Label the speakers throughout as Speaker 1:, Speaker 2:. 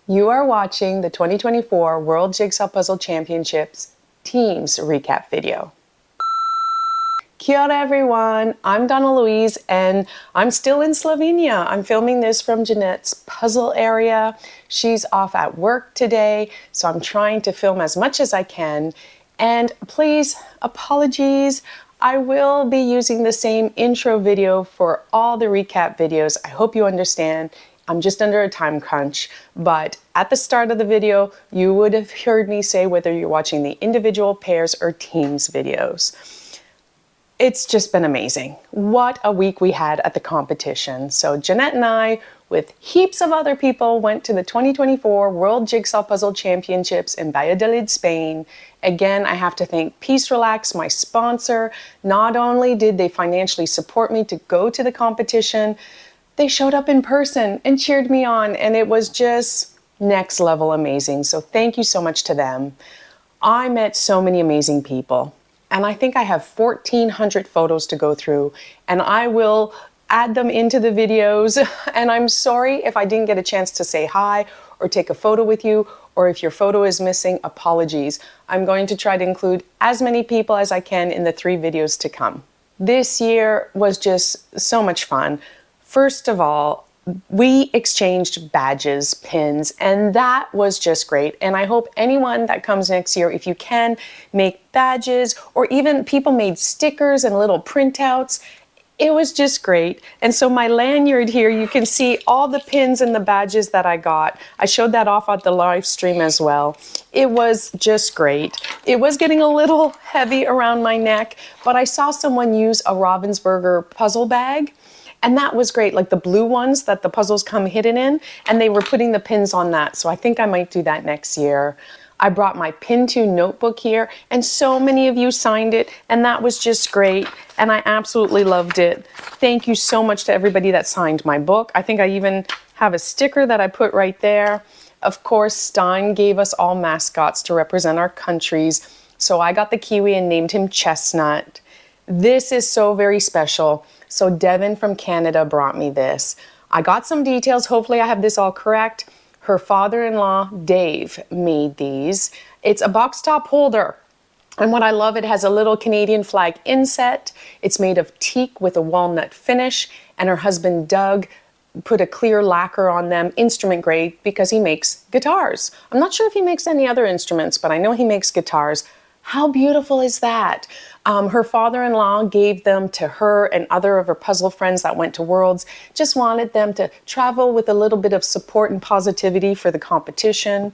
Speaker 1: You are watching the 2024 World Jigsaw Puzzle Championships Teams Recap video. Kia ora everyone, I'm Donna Louise and I'm still in Slovenia. I'm filming this from Jeanette's puzzle area. She's off at work today, so I'm trying to film as much as I can. And please, apologies, I will be using the same intro video for all the recap videos. I hope you understand. I'm just under a time crunch, but at the start of the video, you would have heard me say whether you're watching the individual, pairs, or teams videos. It's just been amazing. What a week we had at the competition. So Jeanette and I, with heaps of other people, went to the 2024 World Jigsaw Puzzle Championships in Valladolid, Spain. Again, I have to thank Peace Relax, my sponsor. Not only did they financially support me to go to the competition, they showed up in person and cheered me on, and it was just next level amazing. So thank you so much to them. I met so many amazing people, and I think I have 1,400 photos to go through, and I will add them into the videos. And I'm sorry if I didn't get a chance to say hi or take a photo with you, or if your photo is missing, apologies. I'm going to try to include as many people as I can in the 3 videos to come. This year was just so much fun. First of all, we exchanged badges, pins, and that was just great. And I hope anyone that comes next year, if you can, make badges, or even people made stickers and little printouts. It was just great. And so my lanyard here, you can see all the pins and the badges that I got. I showed that off at the live stream as well. It was just great. It was getting a little heavy around my neck, but I saw someone use a Ravensburger puzzle bag. And that was great, like the blue ones that the puzzles come hidden in, and they were putting the pins on that. So I think I might do that next year. I brought my Pin 2 notebook here, and so many of you signed it, and that was just great, and I absolutely loved it. Thank you so much to everybody that signed my book. I think I even have a sticker that I put right there. Of course, Stein gave us all mascots to represent our countries, so I got the Kiwi and named him Chestnut. This is so very special. So Devin from Canada brought me this. I got some details. Hopefully I have this all correct. Her father-in-law, Dave, made these. It's a box top holder. And what I love, it has a little Canadian flag inset. It's made of teak with a walnut finish. And her husband, Doug, put a clear lacquer on them, instrument grade, because he makes guitars. I'm not sure if he makes any other instruments, but I know he makes guitars. How beautiful is that? Her father-in-law gave them to her and other of her puzzle friends that went to Worlds. Just wanted them to travel with a little bit of support and positivity for the competition.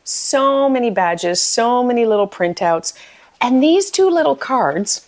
Speaker 1: So many badges, so many little printouts. And these 2 little cards,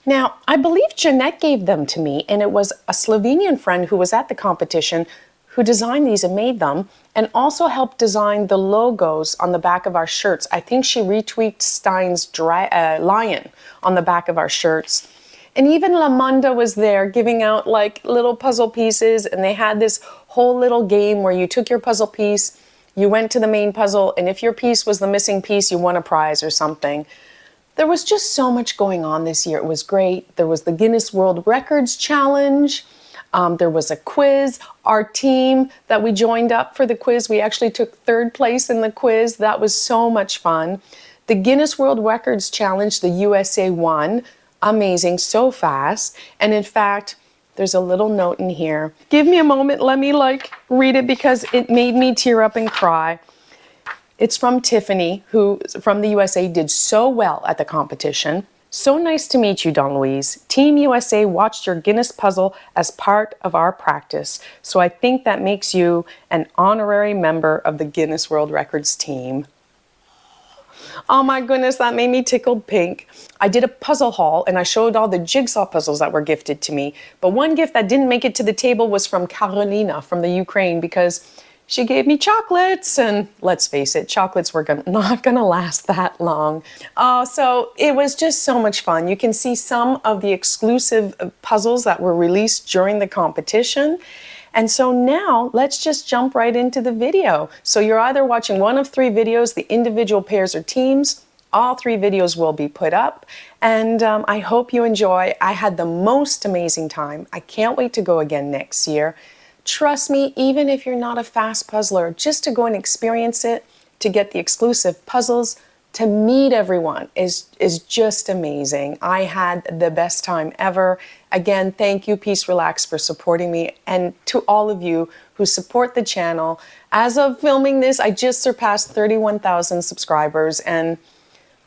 Speaker 1: now I believe Jeanette gave them to me, and it was a Slovenian friend who was at the competition who designed these and made them, and also helped design the logos on the back of our shirts. I think she retweaked Stein's lion on the back of our shirts. And even Lamunda was there giving out like little puzzle pieces, and they had this whole little game where you took your puzzle piece, you went to the main puzzle, and if your piece was the missing piece, you won a prize or something. There was just so much going on this year. It was great. There was the Guinness World Records Challenge. There was a quiz. Our team that we joined up for the quiz, we actually took 3rd place in the quiz. That was so much fun. The Guinness World Records Challenge, the USA won. Amazing, so fast. And in fact, there's a little note in here. Give me a moment, let me read it because it made me tear up and cry. It's from Tiffany, who from the USA did so well at the competition. So nice to meet you, Don Louise. Team USA watched your Guinness puzzle as part of our practice, so I think that makes you an honorary member of the Guinness World Records team. Oh my goodness, that made me tickled pink. I did a puzzle haul and I showed all the jigsaw puzzles that were gifted to me, but one gift that didn't make it to the table was from Karolina from the Ukraine, because she gave me chocolates, and let's face it, chocolates were not gonna last that long. So it was just so much fun. You can see some of the exclusive puzzles that were released during the competition. And so now let's just jump right into the video. So you're either watching one of 3 videos, the individual, pairs, or teams. All 3 videos will be put up, and I hope you enjoy. I had the most amazing time. I can't wait to go again next year. Trust me, even if you're not a fast puzzler, just to go and experience it, to get the exclusive puzzles, to meet everyone is just amazing. I had the best time ever. Again, thank you, Peace Relax, for supporting me, and to all of you who support the channel. As of filming this, I just surpassed 31,000 subscribers, and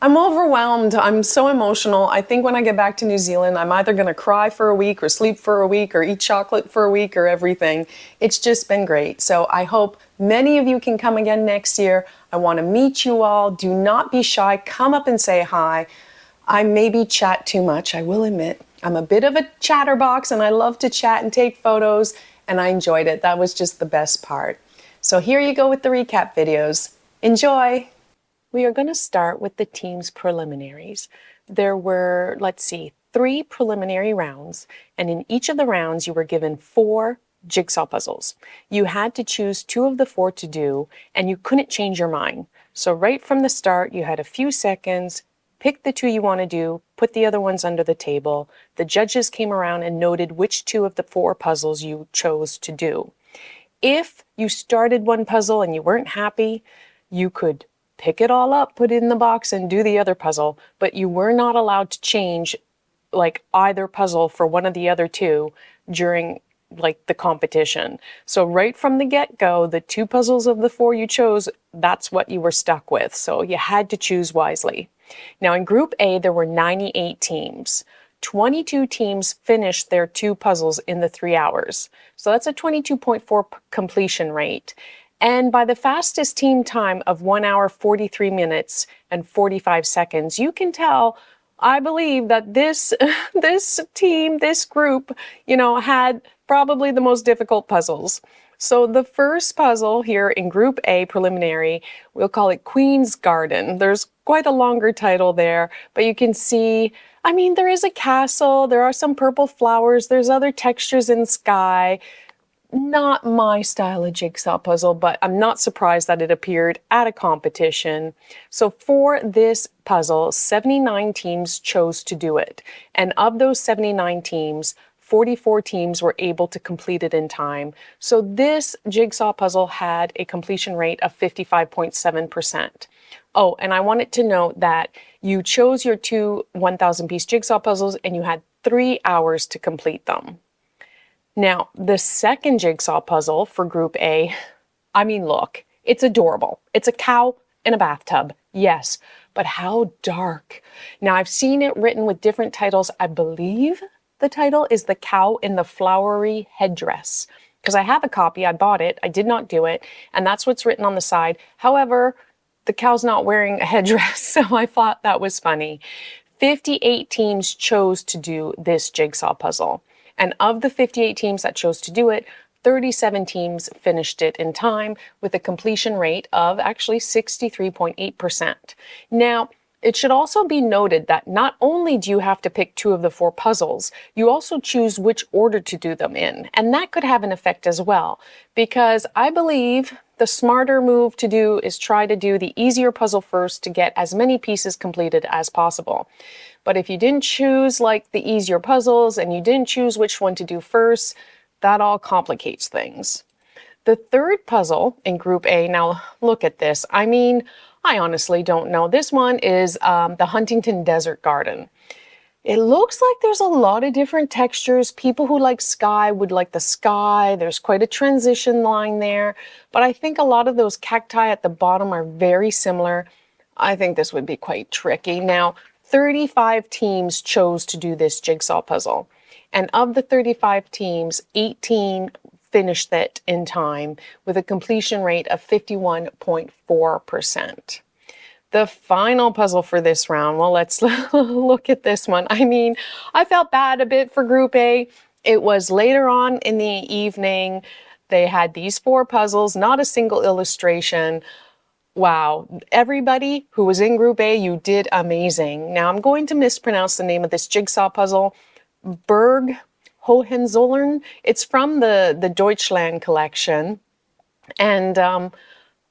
Speaker 1: I'm overwhelmed. I'm so emotional. I think when I get back to New Zealand, I'm either going to cry for a week or sleep for a week or eat chocolate for a week or everything. It's just been great. So I hope many of you can come again next year. I want to meet you all. Do not be shy. Come up and say hi. I maybe chat too much, I will admit. I'm a bit of a chatterbox and I love to chat and take photos, and I enjoyed it. That was just the best part. So here you go with the recap videos. Enjoy! We are going to start with the team's preliminaries. There were, let's see, 3 preliminary rounds, and in each of the rounds you were given 4 jigsaw puzzles. You had to choose 2 of the 4 to do, and you couldn't change your mind. So right from the start, you had a few seconds, pick the 2 you want to do, put the other ones under the table. The judges came around and noted which 2 of the 4 puzzles you chose to do. If you started one puzzle and you weren't happy, you could pick it all up, put it in the box, and do the other puzzle, but you were not allowed to change like either puzzle for one of the other 2 during like the competition. So right from the get-go, the 2 puzzles of the 4 you chose, that's what you were stuck with. So you had to choose wisely. Now in Group A, there were 98 teams. 22 teams finished their 2 puzzles in the 3 hours. So that's a 22.4 completion rate. And by the fastest team time of 1 hour, 43 minutes and 45 seconds, you can tell, I believe that this team, this group, had probably the most difficult puzzles. So the first puzzle here in Group A preliminary, we'll call it Queen's Garden. There's quite a longer title there, but you can see, I mean, there is a castle, there are some purple flowers, there's other textures in sky. Not my style of jigsaw puzzle, but I'm not surprised that it appeared at a competition. So for this puzzle, 79 teams chose to do it. And of those 79 teams, 44 teams were able to complete it in time. So this jigsaw puzzle had a completion rate of 55.7%. Oh, and I wanted to note that you chose your 2 1,000-piece jigsaw puzzles and you had 3 hours to complete them. Now, the second jigsaw puzzle for Group A, I mean, look, it's adorable. It's a cow in a bathtub, yes, but how dark. Now, I've seen it written with different titles. I believe the title is The Cow in the Flowery Headdress, because I have a copy, I bought it, I did not do it, and that's what's written on the side. However, the cow's not wearing a headdress, so I thought that was funny. 58 teams chose to do this jigsaw puzzle. And of the 58 teams that chose to do it, 37 teams finished it in time with a completion rate of actually 63.8%. Now, it should also be noted that not only do you have to pick 2 of the 4 puzzles, you also choose which order to do them in. And that could have an effect as well, because I believe the smarter move to do is try to do the easier puzzle first to get as many pieces completed as possible. But if you didn't choose like the easier puzzles and you didn't choose which one to do first, that all complicates things. The third puzzle in Group A, now look at this. I mean, I honestly don't know. This one is the Huntington Desert Garden. It looks like there's a lot of different textures. People who like sky would like the sky. There's quite a transition line there. But I think a lot of those cacti at the bottom are very similar. I think this would be quite tricky. Now, 35 teams chose to do this jigsaw puzzle. And of the 35 teams, 18 finished it in time with a completion rate of 51.4%. The final puzzle for this round, well, let's look at this one. I mean, I felt bad a bit for Group A. It was later on in the evening. They had these 4 puzzles, not a single illustration. Wow, everybody who was in Group A, you did amazing. Now I'm going to mispronounce the name of this jigsaw puzzle. Berg Hohenzollern. It's from the Deutschland collection. And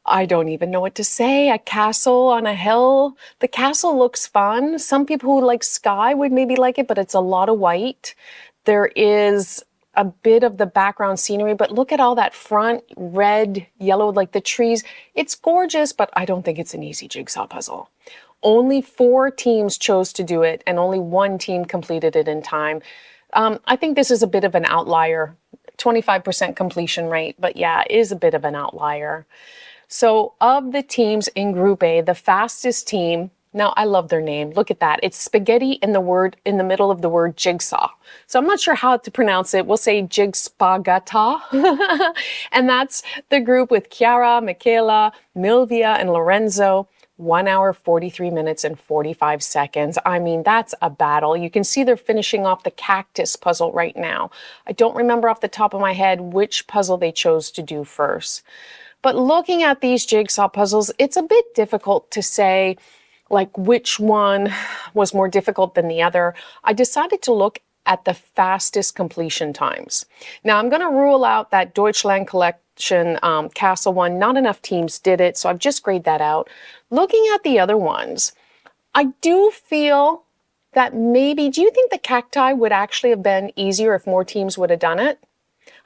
Speaker 1: I don't even know what to say. A castle on a hill. The castle looks fun. Some people who like sky would maybe like it, but it's a lot of white. There is a bit of the background scenery, but look at all that front red, yellow, like the trees. It's gorgeous, but I don't think it's an easy jigsaw puzzle. Only 4 teams chose to do it, and only 1 team completed it in time. I think this is a bit of an outlier, 25% completion rate, but yeah, it is a bit of an outlier. So of the teams in Group A, the fastest team, now I love their name. Look at that. It's spaghetti in the middle of the word jigsaw. So I'm not sure how to pronounce it. We'll say jigspagata. And that's the group with Chiara, Michaela, Milvia, and Lorenzo. 1 hour, 43 minutes, and 45 seconds. I mean, that's a battle. You can see they're finishing off the cactus puzzle right now. I don't remember off the top of my head which puzzle they chose to do first. But looking at these jigsaw puzzles, it's a bit difficult to say like which one was more difficult than the other. I decided to look at the fastest completion times. Now I'm going to rule out that Deutschland Collection Castle one. Not enough teams did it, so I've just grayed that out. Looking at the other ones, I do feel that maybe, do you think the cacti would actually have been easier if more teams would have done it?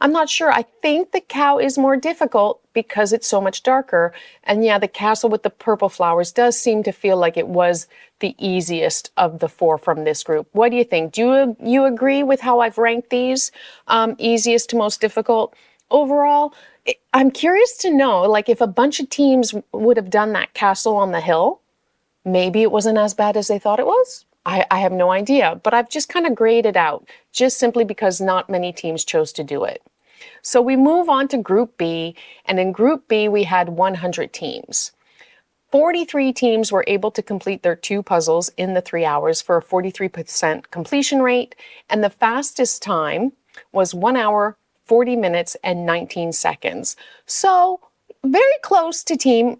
Speaker 1: I'm not sure. I think the cow is more difficult because it's so much darker. And yeah, the castle with the purple flowers does seem to feel like it was the easiest of the 4 from this group. What do you think? Do you agree with how I've ranked these easiest to most difficult? Overall, I'm curious to know, like, if a bunch of teams would have done that castle on the hill, maybe it wasn't as bad as they thought it was. I have no idea, but I've just kind of grayed it out, just simply because not many teams chose to do it. So we move on to Group B, and in Group B we had 100 teams. 43 teams were able to complete their 2 puzzles in the 3 hours for a 43% completion rate, and the fastest time was 1 hour, 40 minutes, and 19 seconds. So very close to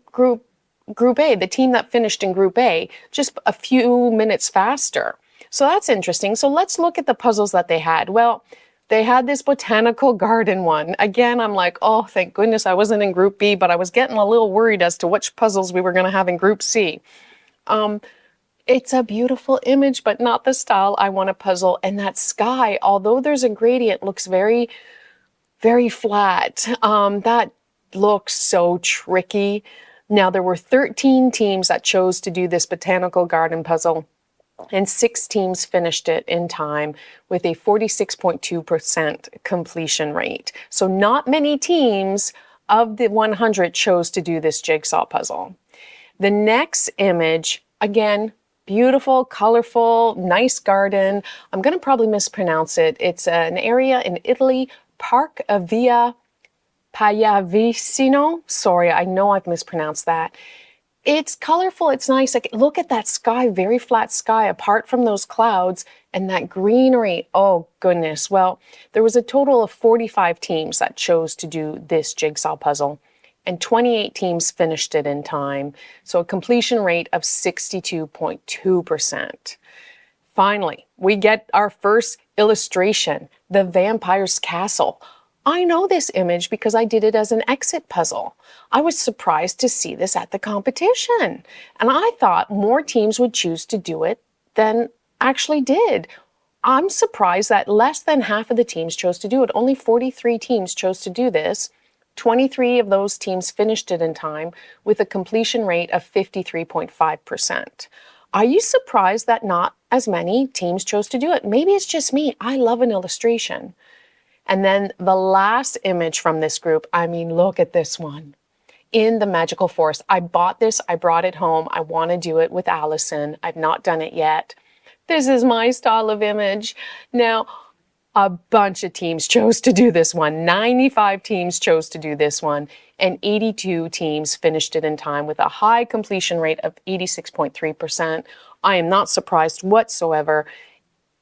Speaker 1: Group A, the team that finished in Group A, just a few minutes faster. So that's interesting. So let's look at the puzzles that they had. Well, they had this botanical garden one. Again, I'm like, oh, thank goodness I wasn't in Group B, but I was getting a little worried as to which puzzles we were going to have in Group C. It's a beautiful image, but not the style I want to puzzle. And that sky, although there's a gradient, looks very, very flat. That looks so tricky. Now, there were 13 teams that chose to do this botanical garden puzzle, and 6 teams finished it in time with a 46.2% completion rate. So not many teams of the 100 chose to do this jigsaw puzzle. The next image, again, beautiful, colorful, nice garden. I'm going to probably mispronounce it. It's an area in Italy, Park Via Pallavicino. Sorry, I know I've mispronounced that. It's colorful, it's nice. Like, look at that sky, very flat sky, apart from those clouds and that greenery. Oh, goodness. Well, there was a total of 45 teams that chose to do this jigsaw puzzle, and 28 teams finished it in time. So a completion rate of 62.2%. Finally, we get our first illustration, the vampire's castle. I know this image because I did it as an exit puzzle. I was surprised to see this at the competition, and I thought more teams would choose to do it than actually did. I'm surprised that less than half of the teams chose to do it. Only 43 teams chose to do this. 23 of those teams finished it in time with a completion rate of 53.5%. Are you surprised that not as many teams chose to do it? Maybe it's just me. I love an illustration. And then the last image from this group, I mean, look at this one. In the magical forest. I bought this, I brought it home. I want to do it with Allison. I've not done it yet. This is my style of image. Now, a bunch of teams chose to do this one. 95 teams chose to do this one, and 82 teams finished it in time with a high completion rate of 86.3%. I am not surprised whatsoever.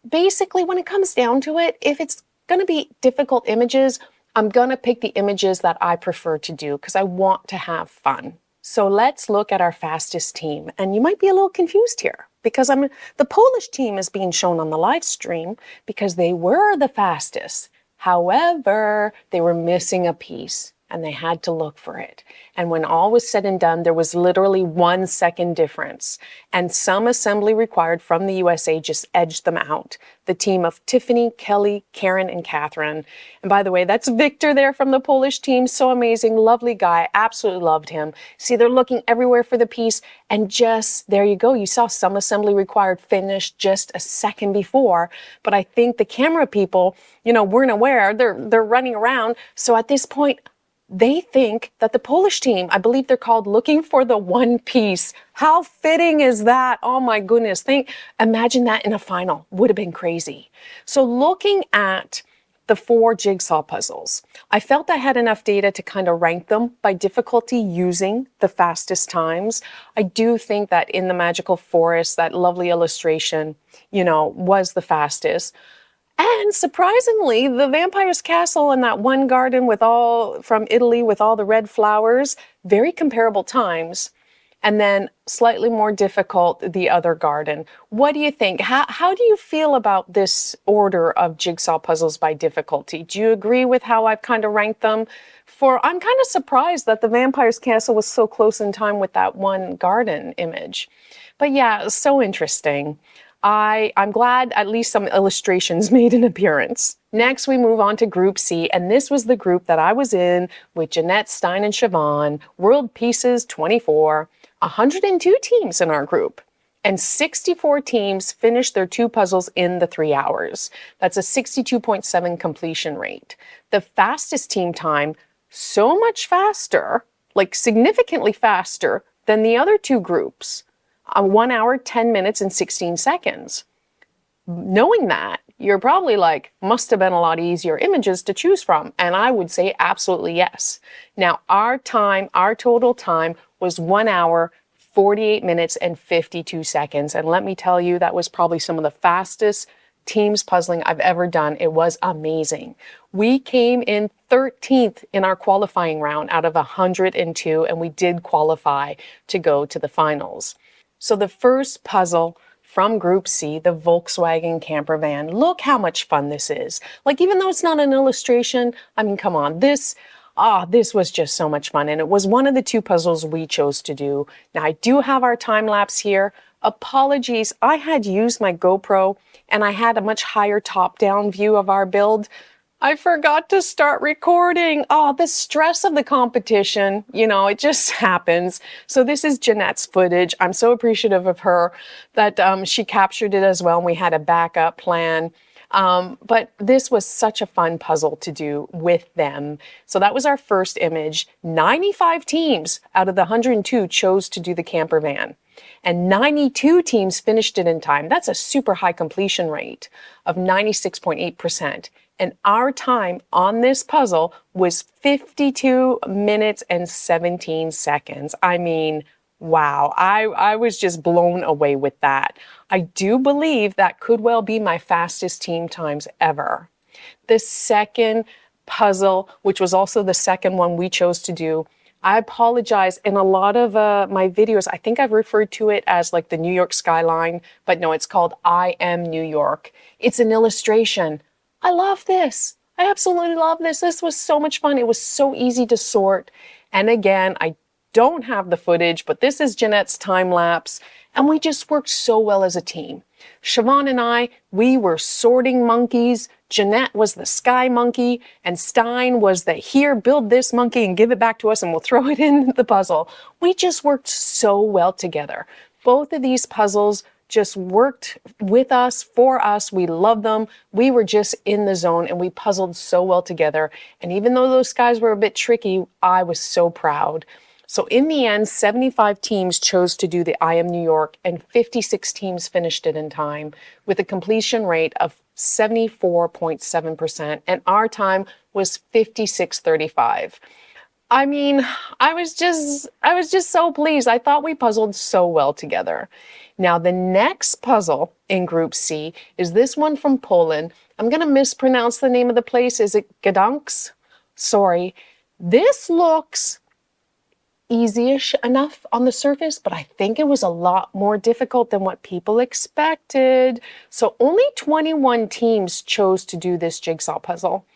Speaker 1: Basically, when it comes down to it, if it's going to be difficult images, I'm going to pick the images that I prefer to do because I want to have fun. So let's look at our fastest team. And you might be a little confused here because the Polish team is being shown on the live stream because they were the fastest. However, they were missing a piece. and they had to look for it. And when all was said and done, there was literally 1 second difference. And some assembly required from the USA just edged them out. The team of Tiffany, Kelly, Karen, and Catherine. And by the way, that's Victor there from the Polish team. So amazing, lovely guy, absolutely loved him. See, they're looking everywhere for the piece, and just, there you go. You saw some assembly required finished just a second before, but I think the camera people, weren't aware. They're running around. So at this point, they think that the Polish team, I believe they're called, looking for the one piece. How fitting is that? Oh my goodness. Imagine that in a final. Would have been crazy. So looking at the 4 jigsaw puzzles, I felt I had enough data to kind of rank them by difficulty using the fastest times. I do think that in the Magical Forest, that lovely illustration, was the fastest. And surprisingly, the Vampire's Castle and that one garden from Italy with all the red flowers, very comparable times. And then slightly more difficult, the other garden. What do you think? How do you feel about this order of jigsaw puzzles by difficulty? Do you agree with how I've kind of ranked them? I'm kind of surprised that the Vampire's Castle was so close in time with that one garden image. But yeah, so interesting. I'm glad at least some illustrations made an appearance. Next, we move on to Group C, and this was the group that I was in with Jeanette, Stein, and Siobhan, World Pieces 24, 102 teams in our group, and 64 teams finished their 2 puzzles in the 3 hours. That's a 62.7 completion rate. The fastest team time, so much faster, like significantly faster than the other 2 groups. 1 hour, 10 minutes, and 16 seconds. Knowing that, you're probably like, must have been a lot easier images to choose from. And I would say absolutely yes. Now, our total time was 1 hour, 48 minutes, and 52 seconds. And let me tell you, that was probably some of the fastest teams puzzling I've ever done. It was amazing. We came in 13th in our qualifying round out of 102, and we did qualify to go to the finals. So the first puzzle from Group C, the Volkswagen camper van. Look how much fun this is. Like, even though it's not an illustration, I mean, come on, this was just so much fun. And it was one of the 2 puzzles we chose to do. Now, I do have our time lapse here. Apologies, I had used my GoPro and I had a much higher top-down view of our build. I forgot to start recording. Oh, the stress of the competition, it just happens. So this is Jeanette's footage. I'm so appreciative of her that she captured it as well, and we had a backup plan. But this was such a fun puzzle to do with them. So that was our first image. 95 teams out of the 102 chose to do the camper van. And 92 teams finished it in time. That's a super high completion rate of 96.8%. And our time on this puzzle was 52 minutes and 17 seconds. I mean, wow, I was just blown away with that. I do believe that could well be my fastest team times ever. The second puzzle, which was also the second one we chose to do, I apologize. In a lot of my videos, I think I've referred to it as like the New York skyline, but no, it's called I Am New York. It's an illustration. I love this. I absolutely love this. This was so much fun. It was so easy to sort. And again, I don't have the footage, but this is Jeanette's time lapse. And we just worked so well as a team. Siobhan and I, we were sorting monkeys. Jeanette was the sky monkey, and Stein was the here, build this monkey and give it back to us and we'll throw it in the puzzle. We just worked so well together. Both of these puzzles just worked with us, for us. We loved them. We were just in the zone and we puzzled so well together. And even though those skies were a bit tricky, I was so proud. So in the end, 75 teams chose to do the I Am New York and 56 teams finished it in time with a completion rate of 74.7%. And our time was 56:35. I mean, I was just so pleased. I thought we puzzled so well together. Now, the next puzzle in Group C is this one from Poland. I'm going to mispronounce the name of the place. Is it Gdansk? Sorry. This looks easy-ish enough on the surface, but I think it was a lot more difficult than what people expected. So only 21 teams chose to do this jigsaw puzzle.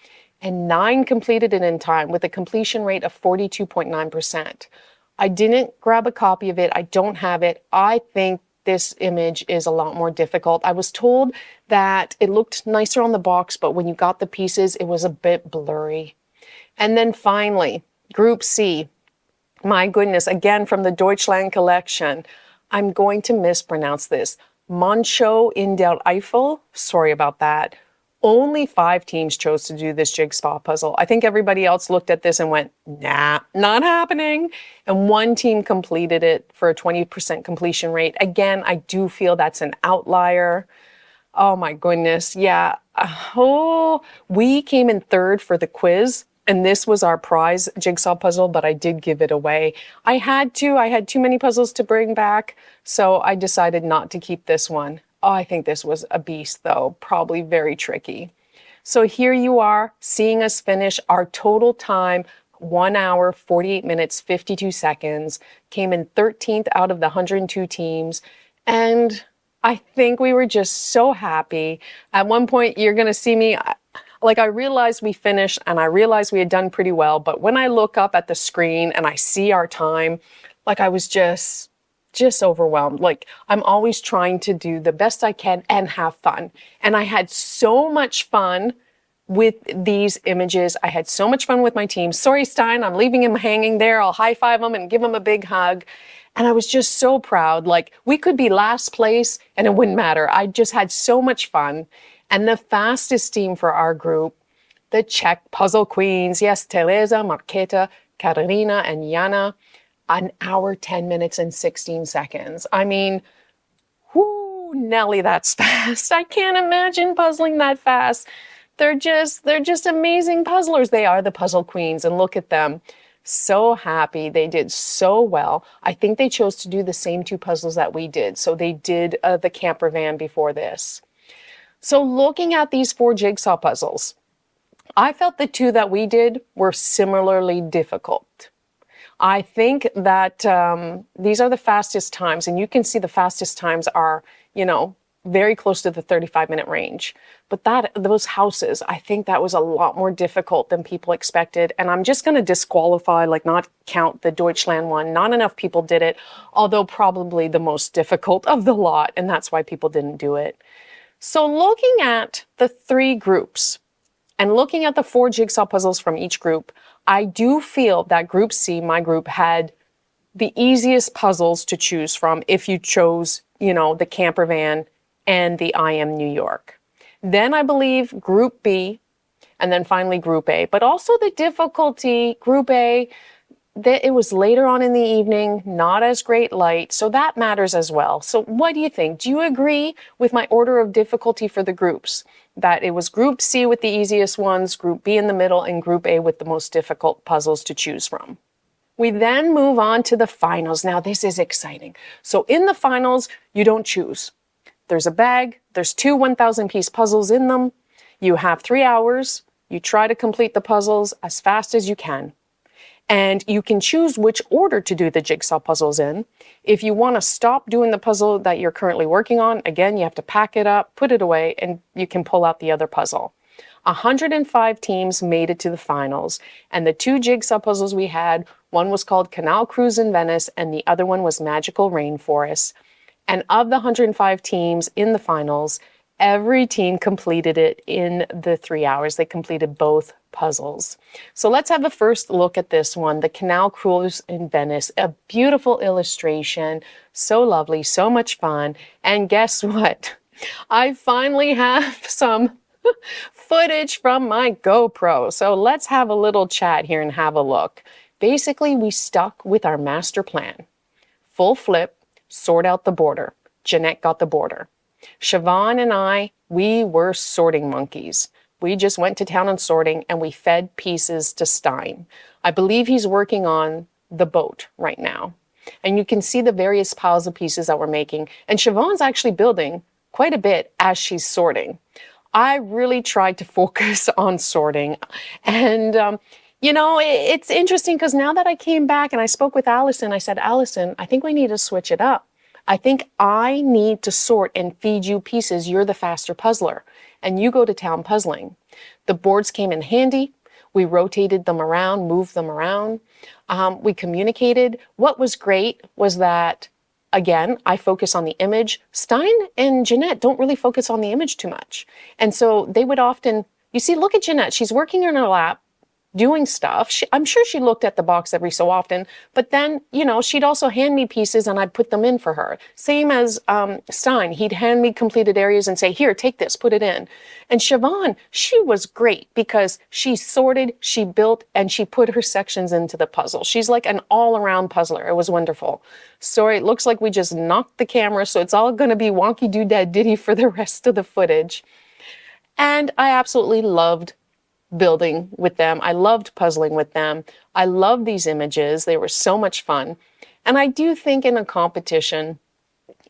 Speaker 1: and 9 completed it in time with a completion rate of 42.9%. I didn't grab a copy of it. I don't have it. I think this image is a lot more difficult. I was told that it looked nicer on the box, but when you got the pieces, it was a bit blurry. And then finally, Group C. My goodness, again from the Deutschland collection. I'm going to mispronounce this. Moncho in der Eifel. Sorry about that. Only 5 teams chose to do this jigsaw puzzle. I think everybody else looked at this and went, nah, not happening. And 1 team completed it for a 20% completion rate. Again, I do feel that's an outlier. Oh my goodness, yeah. Oh, we came in 3rd for the quiz, and this was our prize jigsaw puzzle, but I did give it away. I had too many puzzles to bring back, so I decided not to keep this one. Oh, I think this was a beast though, probably very tricky. So here you are, seeing us finish our total time, 1 hour, 48 minutes, 52 seconds, came in 13th out of the 102 teams, and I think we were just so happy. At one point, you're gonna see me, like I realized we finished and I realized we had done pretty well, but when I look up at the screen and I see our time, like I was just overwhelmed. Like I'm always trying to do the best I can and have fun. And I had so much fun with these images. I had so much fun with my team. Sorry, Stein, I'm leaving him hanging there. I'll high five him and give him a big hug. And I was just so proud. Like we could be last place and it wouldn't matter. I just had so much fun. And the fastest team for our group, the Czech puzzle queens, yes, Teresa, Marketa, Katarina, and Jana, 1 hour, 10 minutes, and 16 seconds. I mean, whoo, Nelly, that's fast. I can't imagine puzzling that fast. They're just amazing puzzlers. They are the puzzle queens, and look at them. So happy. They did so well. I think they chose to do the same 2 puzzles that we did. So they did the camper van before this. So looking at these 4 jigsaw puzzles, I felt the 2 that we did were similarly difficult. I think that these are the fastest times, and you can see the fastest times are, you know, very close to the 35-minute range. But those houses, I think that was a lot more difficult than people expected. And I'm just going to disqualify, like not count the Deutschland one. Not enough people did it, although probably the most difficult of the lot, and that's why people didn't do it. So looking at the 3 groups and looking at the 4 jigsaw puzzles from each group, I do feel that Group C, my group, had the easiest puzzles to choose from if you chose, you know, the camper van and the I Am New York. Then I believe Group B, and then finally Group A. But also the difficulty, Group A, it was later on in the evening, not as great light, so that matters as well. So what do you think? Do you agree with my order of difficulty for the groups? That it was Group C with the easiest ones, Group B in the middle, and Group A with the most difficult puzzles to choose from. We then move on to the finals. Now this is exciting. So in the finals, you don't choose. There's a bag, there's 2 1,000-piece puzzles in them. You have 3 hours. You try to complete the puzzles as fast as you can. And you can choose which order to do the jigsaw puzzles in. If you want to stop doing the puzzle that you're currently working on, again, you have to pack it up, put it away, and you can pull out the other puzzle. 105 teams made it to the finals, and the 2 jigsaw puzzles we had, one was called Canal Cruise in Venice, and the other one was Magical Rainforest. And of the 105 teams in the finals, every team completed it in the 3 hours. They completed both puzzles. So let's have a first look at this one, the Canal Cruise in Venice. A beautiful illustration, so lovely, so much fun. And guess what? I finally have some footage from my GoPro. So let's have a little chat here and have a look. Basically, we stuck with our master plan. Full flip, sort out the border. Jeanette got the border. Siobhan and I, we were sorting monkeys. We just went to town on sorting and we fed pieces to Stein. I believe he's working on the boat right now. And you can see the various piles of pieces that we're making. And Siobhan's actually building quite a bit as she's sorting. I really tried to focus on sorting. And, you know, it's interesting because now that I came back and I spoke with Allison, I said, Allison, I think we need to switch it up. I think I need to sort and feed you pieces. You're the faster puzzler, and you go to town puzzling. The boards came in handy. We rotated them around, moved them around. We communicated. What was great was that, again, I focus on the image. Stein and Jeanette don't really focus on the image too much. And so they would often, you see, look at Jeanette. She's working in her lap, doing stuff. I'm sure she looked at the box every so often, but then, you know, she'd also hand me pieces and I'd put them in for her. Same as Stein, he'd hand me completed areas and say, here, take this, put it in. And Siobhan, she was great because she sorted, she built, and she put her sections into the puzzle. She's like an all-around puzzler. It was wonderful. Sorry, it looks like we just knocked the camera, so it's all gonna be wonky doodad ditty for the rest of the footage. And I absolutely loved building with them. I loved puzzling with them. I love these images. They were so much fun. And I do think in a competition,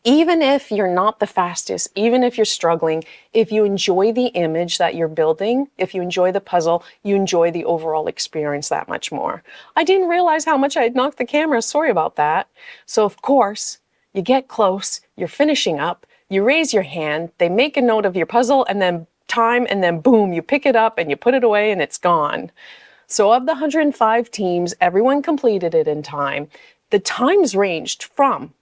Speaker 1: even if you're not the fastest, even if you're struggling, if you enjoy the image that you're building, if you enjoy the puzzle, you enjoy the overall experience that much more. I didn't realize how much I had knocked the camera. Sorry about that. So of course, you get close, you're finishing up, you raise your hand, they make a note of your puzzle, and then time, and then boom, you pick it up and you put it away and it's gone. So of the 105 teams, everyone completed it in time. The times ranged from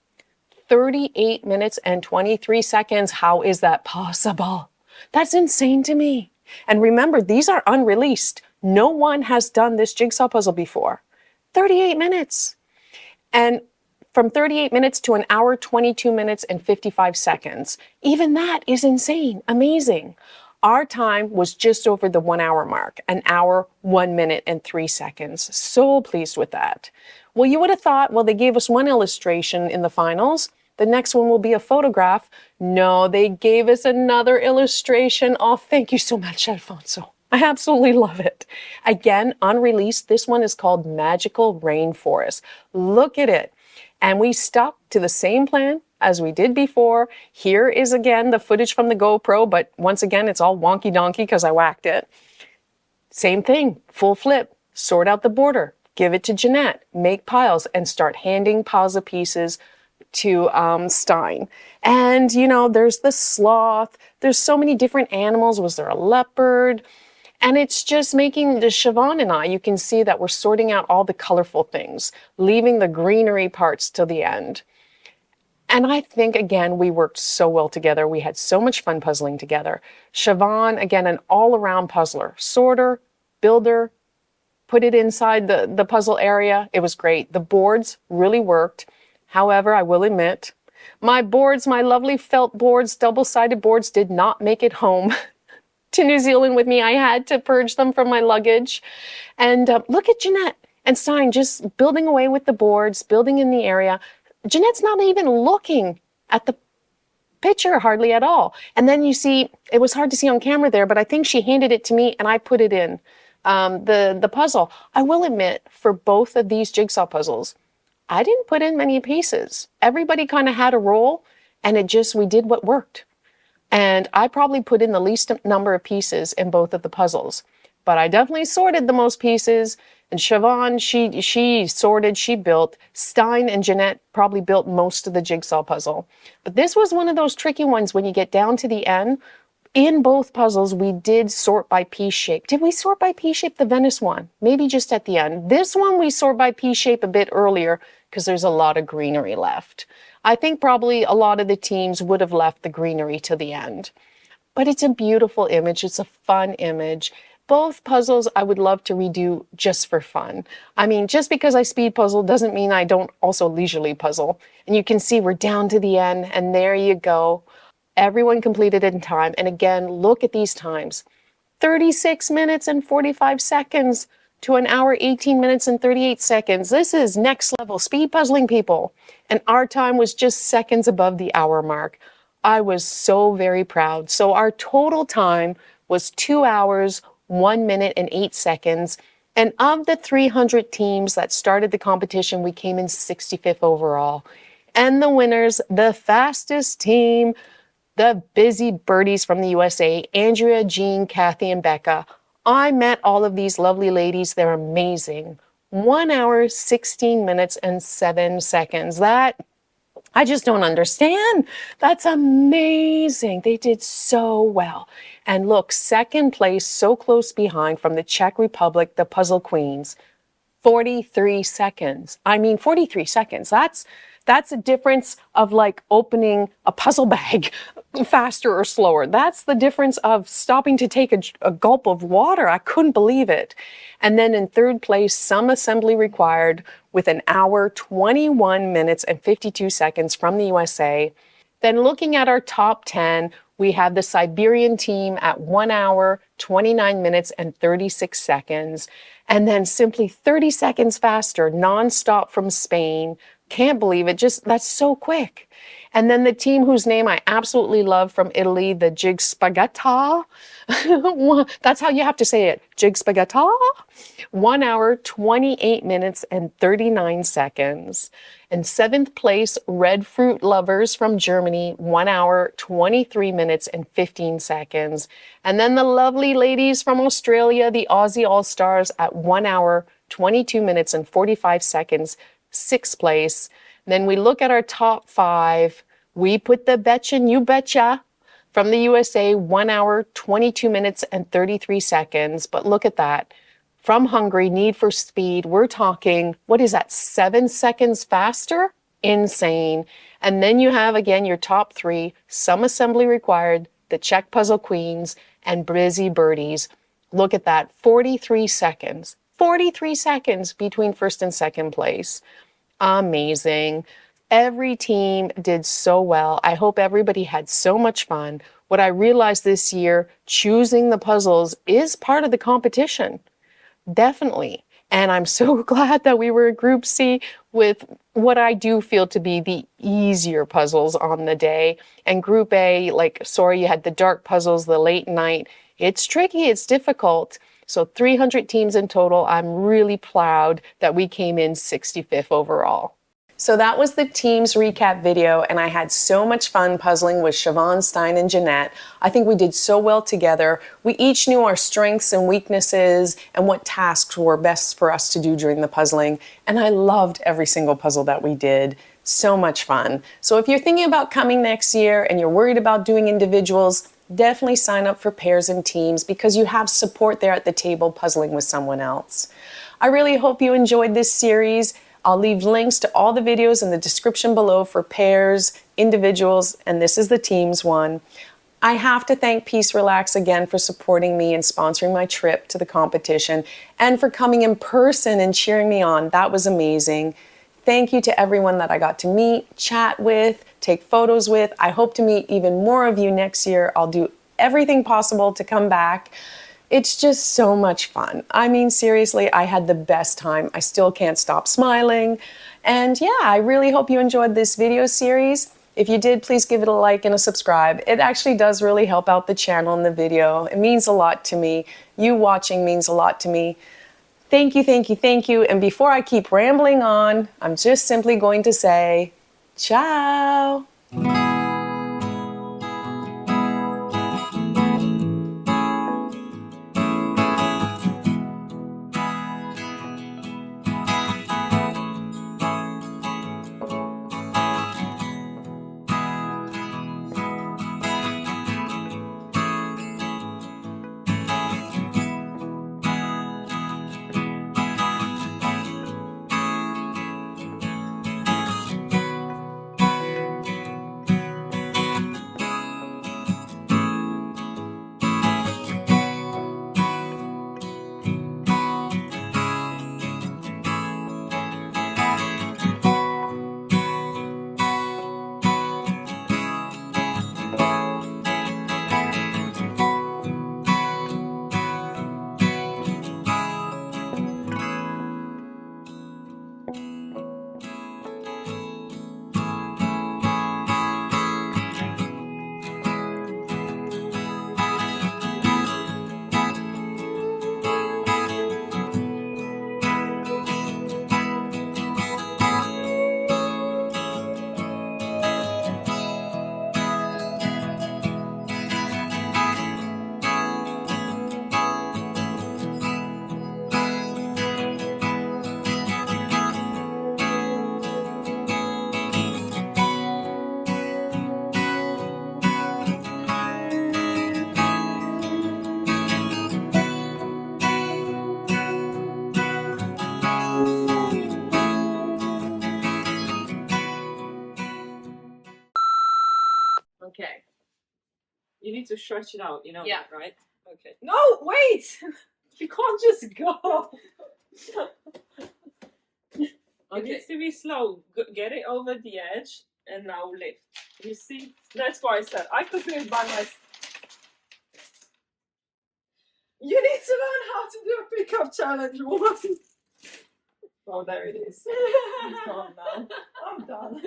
Speaker 1: 38 minutes and 23 seconds. How is that possible? That's insane to me. And remember, these are unreleased. No one has done this jigsaw puzzle before. 38 minutes. And from 38 minutes to an hour, 22 minutes and 55 seconds. Even that is insane, amazing. Our time was just over the 1 hour mark, an hour, 1 minute and 3 seconds. So pleased with that. Well, you would have thought, well, they gave us one illustration in the finals. The next one will be a photograph. No, they gave us another illustration. Oh, thank you so much, Alfonso. I absolutely love it. Again, unreleased. This one is called Magical Rainforest. Look at it. And we stuck to the same plan as we did before. Here is again the footage from the GoPro, but once again, it's all wonky donkey because I whacked it. Same thing, full flip, sort out the border, give it to Jeanette, make piles, and start handing piles of pieces to Stein. And you know, there's the sloth, there's so many different animals. Was there a leopard? And it's just making the Siobhan and I, you can see that we're sorting out all the colorful things, leaving the greenery parts till the end. And I think, again, we worked so well together. We had so much fun puzzling together. Siobhan, again, an all-around puzzler, sorter, builder, put it inside the puzzle area. It was great. The boards really worked. However, I will admit, my boards, my lovely felt boards, double-sided boards, did not make it home to New Zealand with me. I had to purge them from my luggage. And look at Jeanette and Stein just building away with the boards, building in the area. Jeanette's not even looking at the picture hardly at all. And then you see, it was hard to see on camera there, but I think she handed it to me and I put it in the puzzle. I will admit, for both of these jigsaw puzzles, I didn't put in many pieces. Everybody kind of had a role, and we did what worked. And I probably put in the least number of pieces in both of the puzzles, but I definitely sorted the most pieces. And Siobhan, she sorted, she built. Stein and Jeanette probably built most of the jigsaw puzzle. But this was one of those tricky ones when you get down to the end. In both puzzles, we did sort by piece shape. Did we sort by piece shape the Venice one? Maybe just at the end. This one we sort by piece shape a bit earlier because there's a lot of greenery left. I think probably a lot of the teams would have left the greenery to the end. But it's a beautiful image. It's a fun image. Both puzzles I would love to redo just for fun. I mean, just because I speed puzzle doesn't mean I don't also leisurely puzzle. And you can see we're down to the end, and there you go. Everyone completed in time. And again, look at these times. 36 minutes and 45 seconds to an hour, 18 minutes and 38 seconds. This is next level speed puzzling, people. And our time was just seconds above the hour mark. I was so very proud. So our total time was 2 hours, 1 minute and 8 seconds. And of the 300 teams that started the competition, we came in 65th overall. And the winners, the fastest team, the busy birdies from the USA, Andrea, Jean, Kathy, and Becca. I met all of these lovely ladies. They're amazing. 1 hour, 16 minutes and 7 seconds. That I just don't understand. That's amazing. They did so well. And look, second place, so close behind from the Czech Republic, the Puzzle Queens. 43 seconds. I mean, 43 seconds. That's a difference of like opening a puzzle bag faster or slower. That's the difference of stopping to take a gulp of water. I couldn't believe it. And then in third place, some assembly required with an hour, 21 minutes, and 52 seconds from the USA. Then looking at our top 10, we have the Siberian team at 1 hour, 29 minutes, and 36 seconds. And then simply 30 seconds faster, nonstop from Spain. Can't believe it. Just, that's so quick. And then the team whose name I absolutely love from Italy, the Jigsaw. That's how you have to say it. Jigsaw. 1 hour, 28 minutes, and 39 seconds. In seventh place, Red Fruit Lovers from Germany, 1 hour, 23 minutes, and 15 seconds. And then the lovely ladies from Australia, the Aussie All-Stars, at 1 hour, 22 minutes, and 45 seconds, sixth place. And then we look at our top five. We put the Betcha and You Betcha from the USA, 1 hour, 22 minutes, and 33 seconds. But look at that. From Hungary, Need for Speed, we're talking, what is that, 7 seconds faster? Insane. And then you have, again, your top three, some assembly required, the Czech Puzzle Queens, and Busy Birdies. Look at that, 43 seconds. 43 seconds between first and second place. Amazing. Every team did so well. I hope everybody had so much fun. What I realized this year, choosing the puzzles is part of the competition. Definitely. And I'm so glad that we were in Group C with what I do feel to be the easier puzzles on the day. And Group A, like, sorry, you had the dark puzzles, the late night. It's tricky, it's difficult. So 300 teams in total. I'm really proud that we came in 65th overall. So that was the team's recap video, and I had so much fun puzzling with Siobhan, Stein, and Jeanette. I think we did so well together. We each knew our strengths and weaknesses and what tasks were best for us to do during the puzzling, and I loved every single puzzle that we did. So much fun. So if you're thinking about coming next year and you're worried about doing individuals, definitely sign up for pairs and teams because you have support there at the table puzzling with someone else. I really hope you enjoyed this series. I'll leave links to all the videos in the description below for pairs, individuals, and this is the teams one. I have to thank Peace Relax again for supporting me and sponsoring my trip to the competition and for coming in person and cheering me on. That was amazing. Thank you to everyone that I got to meet, chat with, take photos with. I hope to meet even more of you next year. I'll do everything possible to come back. It's just so much fun. I mean, seriously, I had the best time. I still can't stop smiling. And yeah, I really hope you enjoyed this video series. If you did, please give it a like and a subscribe. It actually does really help out the channel and the video. It means a lot to me. You watching means a lot to me. Thank you, thank you, thank you. And before I keep rambling on, I'm just simply going to say, ciao.
Speaker 2: Okay.
Speaker 3: You need to stretch it out, you know
Speaker 2: Yeah.
Speaker 3: that, right? Okay. No, wait! You can't just go! It needs to be slow. Get it over the edge and now lift. You see? That's why I said I could do it by myself. You need to learn how to do a pickup challenge, woman. Oh, there it is. It's gone now. I'm done.